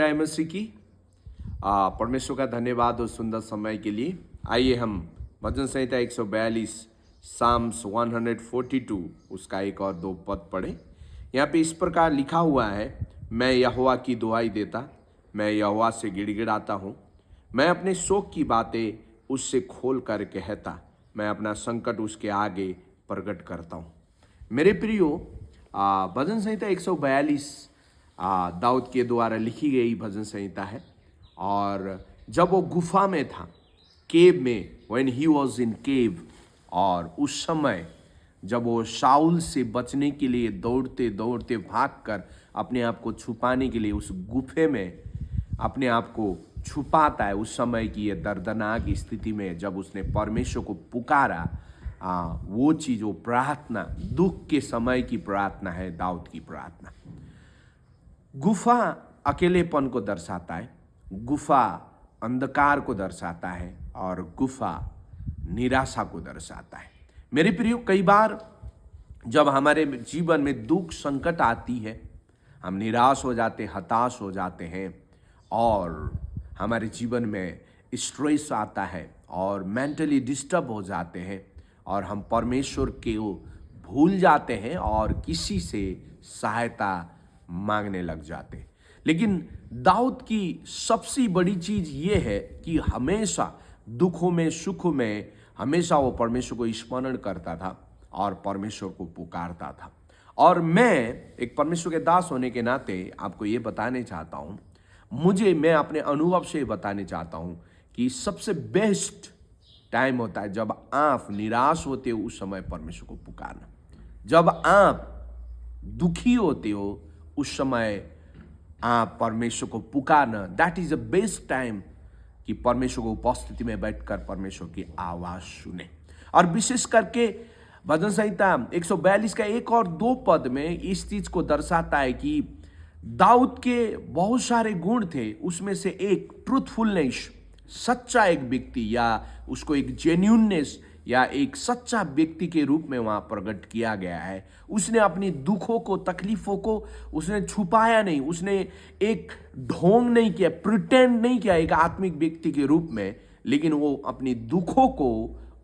जय मसीह की। परमेश्वर का धन्यवाद उस सुंदर समय के लिए। आइए हम भजन संहिता 142 साम्स 142 उसका एक और दो पद पढ़ें। यहाँ पे इस प्रकार लिखा हुआ है, मैं यहोवा की दुहाई देता, मैं यहोवा से गिड़गिड़ाता हूँ, मैं अपने शोक की बातें उससे खोल कर कहता, मैं अपना संकट उसके आगे प्रकट करता हूँ। मेरे प्रियो, भजन संहिता 142 दाऊद के द्वारा लिखी गई भजन संहिता है। और जब वो गुफा में था, केव में, व्हेन ही वॉज इन केव, और उस समय जब वो शाऊल से बचने के लिए दौड़ते दौड़ते भागकर अपने आप को छुपाने के लिए उस गुफे में अपने आप को छुपाता है, उस समय की ये दर्दनाक स्थिति में जब उसने परमेश्वर को पुकारा, वो चीज़, वो प्रार्थना, दुख के समय की प्रार्थना है, दाऊद की प्रार्थना। गुफा अकेलेपन को दर्शाता है, गुफा अंधकार को दर्शाता है, और गुफा निराशा को दर्शाता है। मेरे प्रियो, कई बार जब हमारे जीवन में दुख संकट आती है, हम निराश हो जाते, हताश हो जाते हैं, और हमारे जीवन में स्ट्रेस आता है और मेंटली डिस्टर्ब हो जाते हैं, और हम परमेश्वर को भूल जाते हैं और किसी से सहायता मांगने लग जाते। लेकिन दाऊद की सबसे बड़ी चीज ये है कि हमेशा दुखों में, सुखों में, हमेशा वो परमेश्वर को स्मरण करता था और परमेश्वर को पुकारता था। और मैं एक परमेश्वर के दास होने के नाते आपको ये बताने चाहता हूँ, मैं अपने अनुभव से बताने चाहता हूँ कि सबसे बेस्ट टाइम होता है जब आप निराश होते हो, उस समय परमेश्वर को पुकारना। जब आप दुखी होते हो, उस समय आप परमेश्वर को पुकारना, that is the best time कि परमेश्वर को उपस्थिति में बैठकर परमेश्वर की आवाज सुने। और विशेष करके भजन संहिता 142 का एक और दो पद में इस चीज को दर्शाता है कि दाऊद के बहुत सारे गुण थे, उसमें से एक ट्रूथफुलनेस, सच्चा एक व्यक्ति, या उसको एक जेन्यूननेस या एक सच्चा व्यक्ति के रूप में वहां प्रकट किया गया है। उसने अपनी दुखों को, तकलीफों को उसने छुपाया नहीं, उसने एक ढोंग नहीं किया, प्रिटेंड नहीं किया एक आत्मिक व्यक्ति के रूप में, लेकिन वो अपनी दुखों को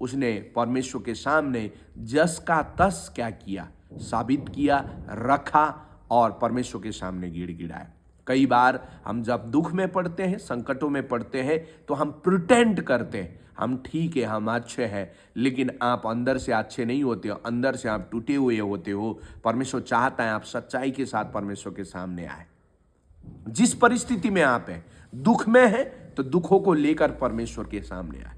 उसने परमेश्वर के सामने जस का तस क्या किया, साबित किया, रखा और परमेश्वर के सामने गिड़गिड़ाया। कई बार हम जब दुख में पड़ते हैं, संकटों में पड़ते हैं, तो हम प्रिटेंड करते हैं, हम ठीक है, हम अच्छे हैं, लेकिन आप अंदर से अच्छे नहीं होते हो, अंदर से आप टूटे हुए होते हो। परमेश्वर चाहता है आप सच्चाई के साथ परमेश्वर के सामने आए। जिस परिस्थिति में आप हैं, दुख में है तो दुखों को लेकर परमेश्वर के सामने आए,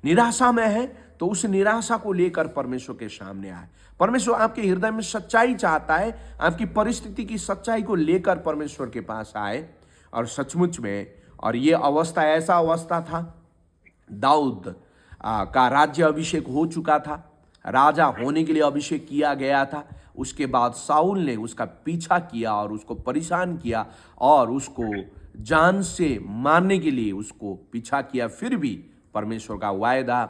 निराशा में है तो उस निराशा को लेकर परमेश्वर के सामने आए। परमेश्वर आपके हृदय में सच्चाई चाहता है, आपकी परिस्थिति की सच्चाई को लेकर परमेश्वर के पास आए। और सचमुच में, और ये अवस्था ऐसा अवस्था था, दाऊद का राज्य अभिषेक हो चुका था, राजा होने के लिए अभिषेक किया गया था। उसके बाद साउल ने उसका पीछा किया और उसको परेशान किया और उसको जान से मारने के लिए उसको पीछा किया। फिर भी परमेश्वर का वायदा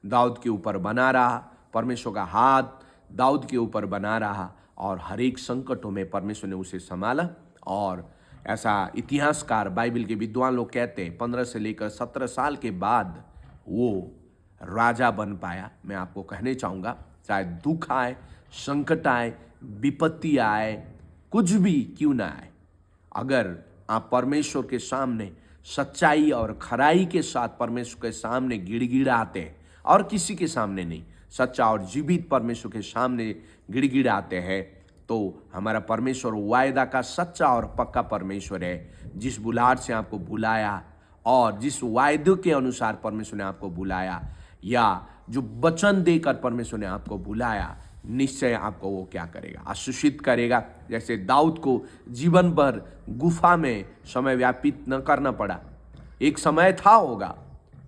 दाऊद के ऊपर बना रहा, परमेश्वर का हाथ दाऊद के ऊपर बना रहा, और हर एक संकटों में परमेश्वर ने उसे संभाला। और ऐसा इतिहासकार, बाइबल के विद्वान लोग कहते हैं, 15 से लेकर 17 साल के बाद वो राजा बन पाया। मैं आपको कहने चाहूँगा, चाहे दुख आए, संकट आए, विपत्ति आए, कुछ भी क्यों ना आए, अगर आप परमेश्वर के सामने सच्चाई और खराई के साथ परमेश्वर के सामने गिड़गिड़ाते हैं, और किसी के सामने नहीं, सच्चा और जीवित परमेश्वर के सामने गिड़गिड़ाते हैं, तो हमारा परमेश्वर वायदा का सच्चा और पक्का परमेश्वर है। जिस बुलाहट से आपको बुलाया और जिस वायदे के अनुसार परमेश्वर ने आपको बुलाया, या जो वचन देकर परमेश्वर ने आपको बुलाया, निश्चय आपको वो क्या करेगा, आशीषित करेगा। जैसे दाऊद को जीवन भर गुफा में समय व्यापित न करना पड़ा, एक समय था होगा,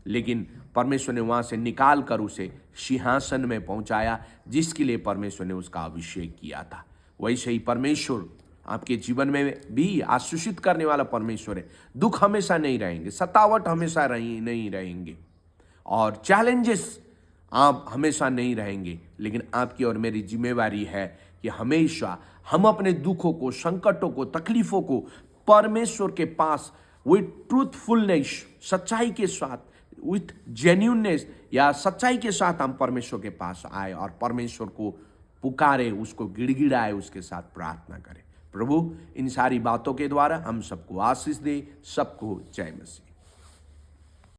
लेकिन परमेश्वर ने वहां से निकाल कर उसे सिंहासन में पहुंचाया, जिसके लिए परमेश्वर ने उसका अभिषेक किया था। वैसे ही परमेश्वर आपके जीवन में भी आशीषित करने वाला परमेश्वर है। दुख हमेशा नहीं रहेंगे, सतावट हमेशा नहीं रहेंगे, और चैलेंजेस आप हमेशा नहीं रहेंगे, लेकिन आपकी और मेरी जिम्मेवारी है कि हमेशा हम अपने दुखों को, संकटों को, तकलीफों को परमेश्वर के पास विथ ट्रूथफुलनेस, सच्चाई के साथ, विथ जेन्यूननेस या सच्चाई के साथ हम परमेश्वर के पास आए और परमेश्वर को पुकारे, उसको गिड़गिड़ाए, उसके साथ प्रार्थना करें। प्रभु इन सारी बातों के द्वारा हम सबको आशीष दे। सबको जय मसीह।